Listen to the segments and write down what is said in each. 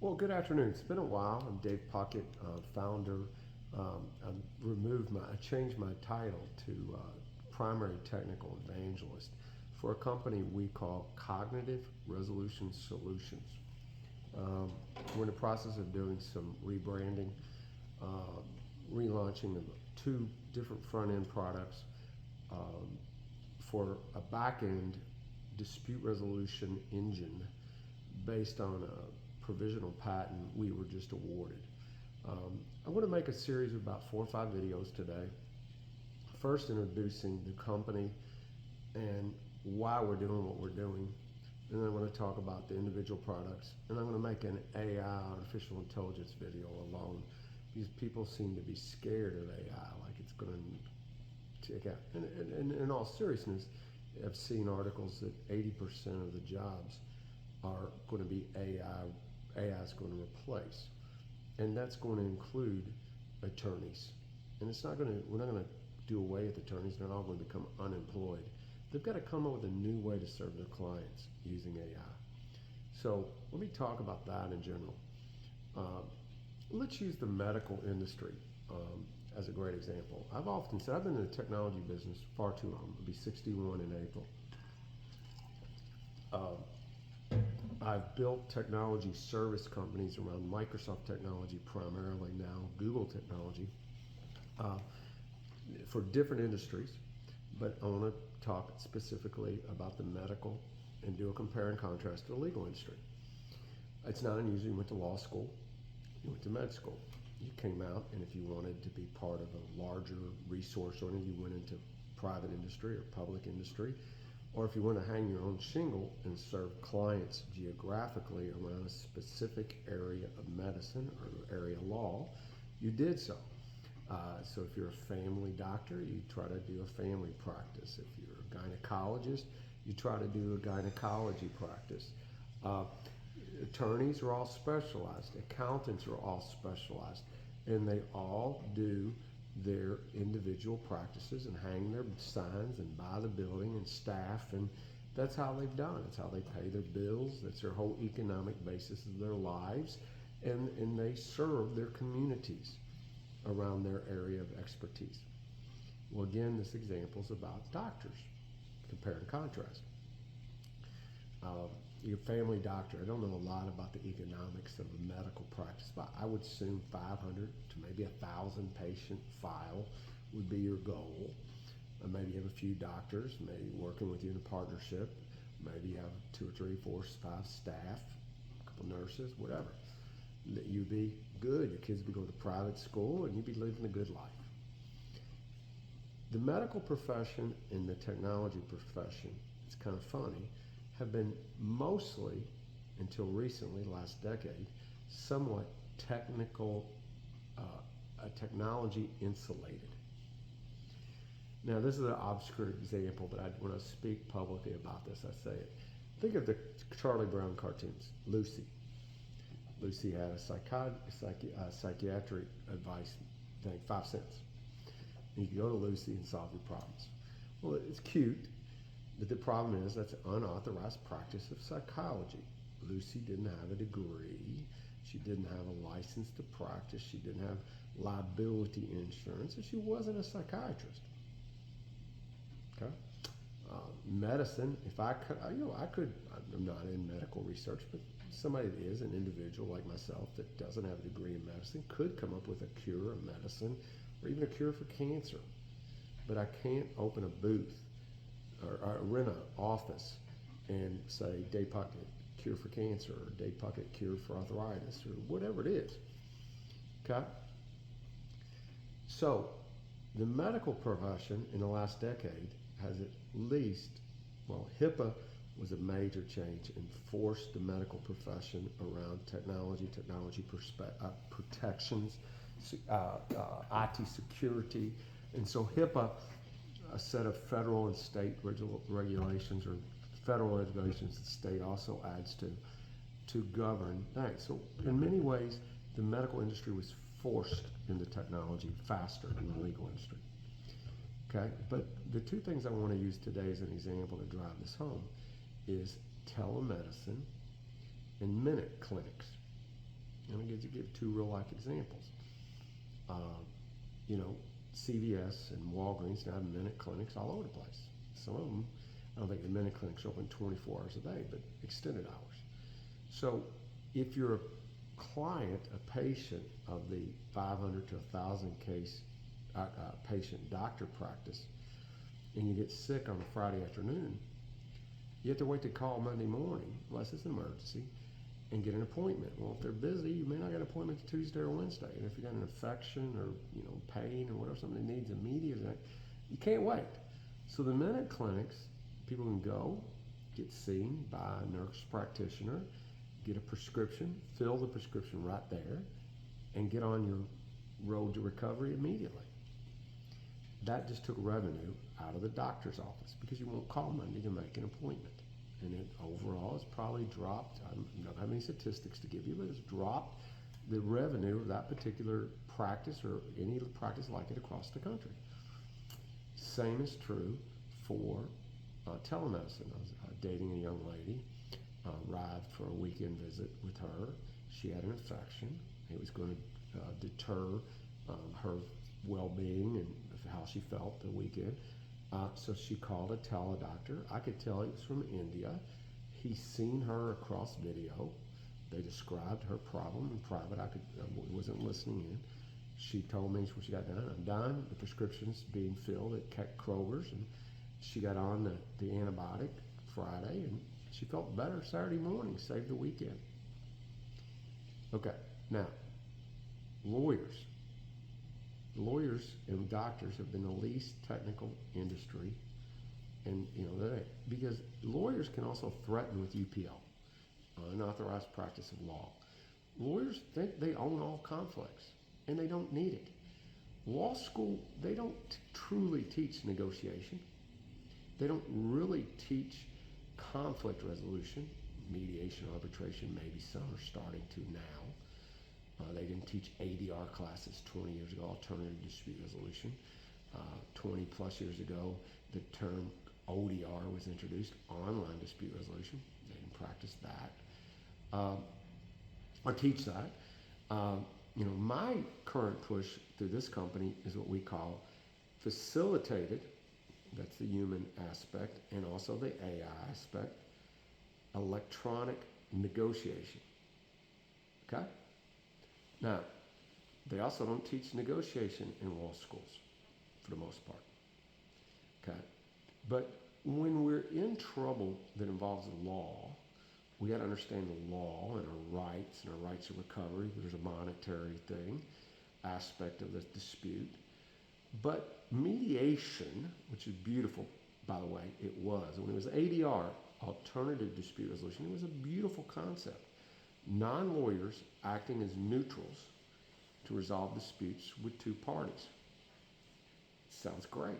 Well, good afternoon. It's been a while. I'm Dave Puckett, founder. I changed my title to primary technical evangelist for a company we call Cognitive Resolution Solutions. We're in the process of doing some rebranding, uh, relaunching of two different front end products for a back end dispute resolution engine based on a provisional patent we were just awarded. I want to make a series of about 4 or 5 videos today. First, introducing the company and why we're doing what we're doing. And then I'm going to talk about the individual products. And I'm going to make an AI, artificial intelligence video alone, because people seem to be scared of AI, like it's going to take out. And in all seriousness, I've seen articles that 80% of the jobs are going to be AI is going to replace, and that's going to include attorneys. And we're not going to do away with attorneys. They're not all going to become unemployed. They've got to come up with a new way to serve their clients using AI. So let me talk about that in general. Uh, let's use the medical industry as a great example. I've often said I've been in the technology business far too long. I'll be 61 in April. I've built technology service companies around Microsoft technology primarily, now Google technology, uh, for different industries. But I want to talk specifically about the medical and do a compare and contrast to the legal industry. It's not unusual. You went to law school, you went to med school, you came out, and if you wanted to be part of a larger resource oriented, you went into private industry or public industry. Or if you want to hang your own shingle and serve clients geographically around a specific area of medicine or area of law, you did so. So if you're a family doctor, you try to do a family practice. If you're a gynecologist, you try to do a gynecology practice. Uh, Attorneys are all specialized. Accountants are all specialized. And they all do their individual practices and hang their signs and buy the building and staff, and that's how they've done. It's how they pay their bills. That's their whole economic basis of their lives, and they serve their communities around their area of expertise. Well, again, this example is about doctors. Compare and contrast. Uh, your family doctor, I don't know a lot about the economics of a medical practice, but I would assume 500 to maybe 1,000 patient file would be your goal. Maybe you have a few doctors, maybe working with you in a partnership. Maybe you have 2 or 3, 4, 5 staff, a couple nurses, whatever. You'd be good. Your kids would go to private school, and you'd be living a good life. The medical profession and the technology profession, it's kind of funny, have been mostly, until recently, last decade, somewhat technology insulated. Now, this is an obscure example, but when I speak publicly about this, I say it. Think of the Charlie Brown cartoons, Lucy. Lucy had a psychiatric advice thing, 5 cents. And you can go to Lucy and solve your problems. Well, it's cute. But the problem is that's an unauthorized practice of psychology. Lucy didn't have a degree. She didn't have a license to practice. She didn't have liability insurance, and she wasn't a psychiatrist. Okay. Medicine. If I could, I'm not in medical research, but somebody that is an individual like myself that doesn't have a degree in medicine could come up with a cure, a medicine, or even a cure for cancer. But I can't open a booth or rent an office and say Dave Puckett cure for cancer, or Dave Puckett cure for arthritis, or whatever it is. Okay? So the medical profession in the last decade has at least, well, HIPAA was a major change and forced the medical profession around technology protections, IT security. And so HIPAA, a set of federal and state regulations, or federal regulations the state also adds to govern things. So in many ways, the medical industry was forced into technology faster than the legal industry. Okay, but the two things I want to use today as an example to drive this home is telemedicine and minute clinics. And I'm going to give two real life examples. Uh, you know, CVS and Walgreens now have minute clinics all over the place. Some of them, I don't think the minute clinics are open 24 hours a day, but extended hours. So if you're a client, a patient of the 500 to 1,000 case patient doctor practice, and you get sick on a Friday afternoon, you have to wait to call Monday morning, unless it's an emergency, and get an appointment. Well, if they're busy, you may not get an appointment Tuesday or Wednesday. And if you got an infection or pain or whatever, something that needs immediate, you can't wait. So the minute clinics, people can go, get seen by a nurse practitioner, get a prescription, fill the prescription right there, and get on your road to recovery immediately. That just took revenue out of the doctor's office because you won't call Monday to make an appointment. And it overall has probably dropped, I don't have any statistics to give you, but it's dropped the revenue of that particular practice or any practice like it across the country. Same is true for telemedicine. I was dating a young lady, arrived for a weekend visit with her. She had an infection. It was going to deter her well-being and how she felt the weekend. So she called a teledoctor. I could tell he was from India. He's seen her across video. They described her problem in private. I wasn't listening in. She told me when she got done, I'm done. The prescription's being filled at Kroger's, and she got on the antibiotic Friday, and she felt better Saturday morning. Saved the weekend. Okay, now lawyers. Lawyers and doctors have been the least technical industry, and because lawyers can also threaten with UPL, unauthorized practice of law. Lawyers think they own all conflicts, and they don't need it. Law school, they don't truly teach negotiation. They don't really teach conflict resolution, mediation, arbitration. Maybe some are starting to now. They didn't teach ADR classes 20 years ago, alternative dispute resolution. 20 plus years ago, the term ODR was introduced, online dispute resolution. They didn't practice that or teach that. My current push through this company is what we call facilitated, that's the human aspect, and also the AI aspect, electronic negotiation. Okay? Now, they also don't teach negotiation in law schools for the most part. Okay? But when we're in trouble that involves law, we got to understand the law and our rights of recovery. There's a monetary aspect of the dispute. But mediation, which is beautiful, by the way, it was. When it was ADR, alternative dispute resolution, it was a beautiful concept. Non-lawyers acting as neutrals to resolve disputes with two parties. Sounds great,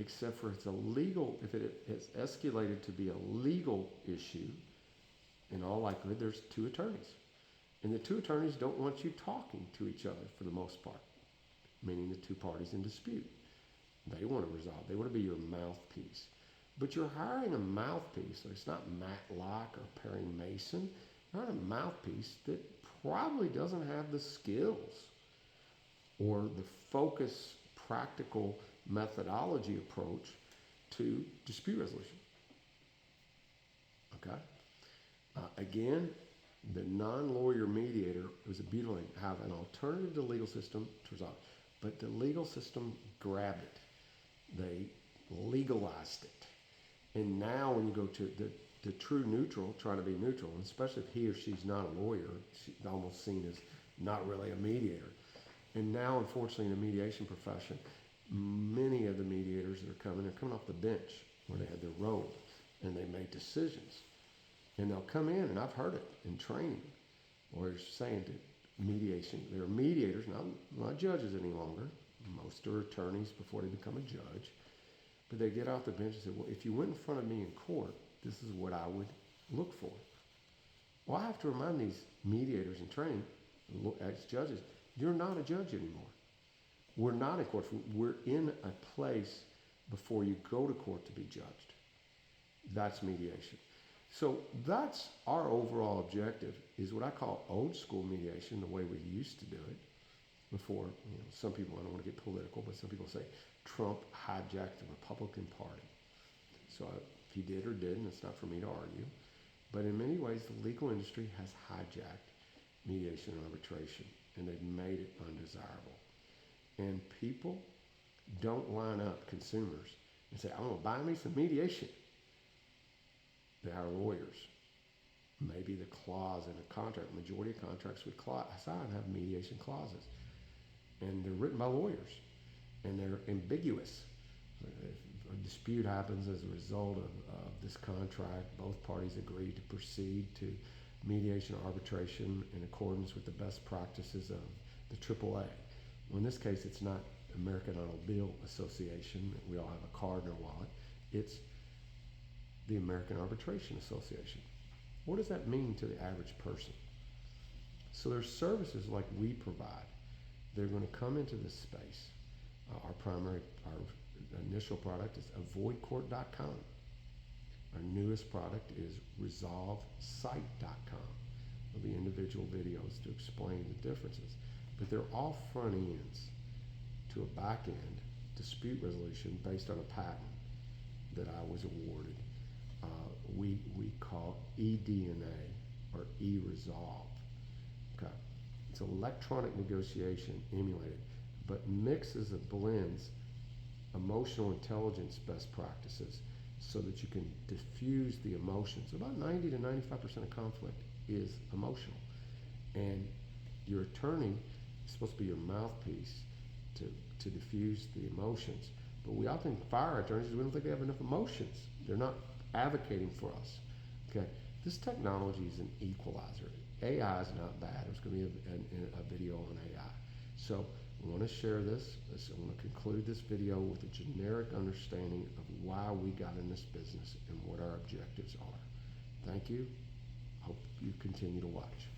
except for if it has escalated to be a legal issue, in all likelihood there's two attorneys. And the two attorneys don't want you talking to each other for the most part, meaning the two parties in dispute. They want to resolve, they want to be your mouthpiece. But you're hiring a mouthpiece, so it's not Matlock or Perry Mason. You're hiring a mouthpiece that probably doesn't have the skills or the focus, practical methodology approach to dispute resolution. Okay? Again, the non-lawyer mediator was a beautiful thing. Have an alternative to the legal system to resolve. But the legal system grabbed it. They legalized it. And now when you go to the true neutral, trying to be neutral, and especially if he or she's not a lawyer, she's almost seen as not really a mediator. And now, unfortunately, in the mediation profession, many of the mediators that are coming off the bench where they had their robe and they made decisions. And they'll come in, and I've heard it in training, lawyers saying to mediation, they're mediators, not judges any longer. Most are attorneys before they become a judge. But they get off the bench and say, well, if you went in front of me in court, this is what I would look for. Well, I have to remind these mediators in training, as judges, you're not a judge anymore. We're not in court. We're in a place before you go to court to be judged. That's mediation. So that's our overall objective, is what I call old school mediation, the way we used to do it before. Some people, I don't want to get political, but some people say Trump hijacked the Republican Party. So if he did or didn't, it's not for me to argue. But in many ways, the legal industry has hijacked mediation and arbitration, and they've made it undesirable. And people don't line up, consumers, and say, I'm going to buy me some mediation. They hire lawyers. Maybe the clause in a contract, majority of contracts we sign have mediation clauses. And they're written by lawyers. And they're ambiguous. If a dispute happens as a result of this contract, both parties agree to proceed to mediation or arbitration in accordance with the best practices of the AAA. Well, in this case, it's not American Automobile Association. We all have a card in our wallet. It's the American Arbitration Association. What does that mean to the average person? So there's services like we provide. They're going to come into this space. Our initial product is avoidcourt.com. Our newest product is resolvesite.com. There'll be individual videos to explain the differences. But they're all front ends to a back end dispute resolution based on a patent that I was awarded. We call eDNA or eResolve. Okay. It's electronic negotiation emulated, but mixes and blends emotional intelligence best practices so that you can diffuse the emotions. About 90 to 95% of conflict is emotional. And your attorney is supposed to be your mouthpiece to diffuse the emotions. But we often fire attorneys because we don't think they have enough emotions. They're not advocating for us. Okay, this technology is an equalizer. AI is not bad. There's going to be a video on AI. So we want to share this. I want to conclude this video with a generic understanding of why we got in this business and what our objectives are. Thank you. Hope you continue to watch.